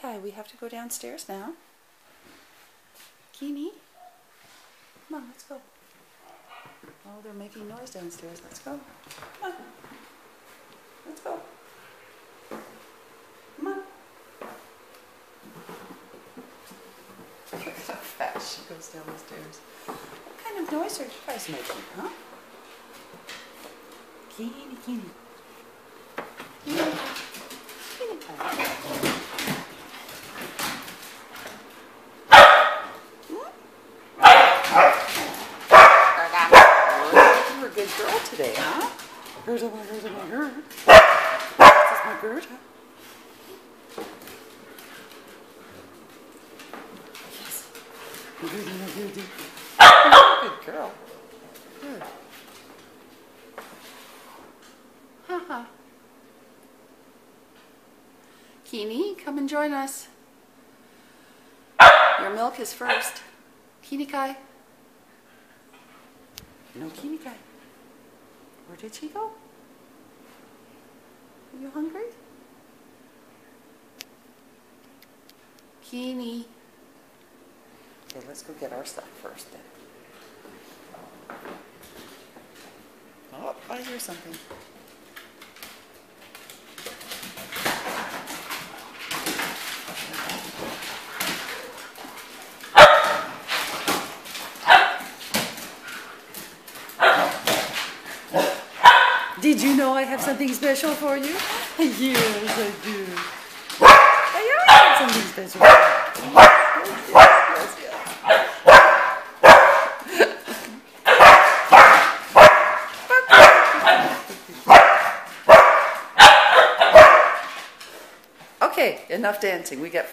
Kai, we have to go downstairs now. Kini, come on, let's go. Oh, they're making noise downstairs. Let's go. Come on. Let's go. Come on. Look at how fast she goes down the stairs. What kind of noise are you guys making, huh? Kini, Kini. Kini. Kini. You're a good girl today, huh? Here's my This is my Gerda. Yes. Good girl. Good. Haha. Kini, come and join us. Your milk is first. Kini Kai. No Kini Kai. Where did she go? Are you hungry? Kini. Okay, let's go get our stuff first then. Oh, I hear something. Did you know I have something special for you? Yes, I do. I always have something special for you. Yes, yes, yes. Okay, enough dancing. We get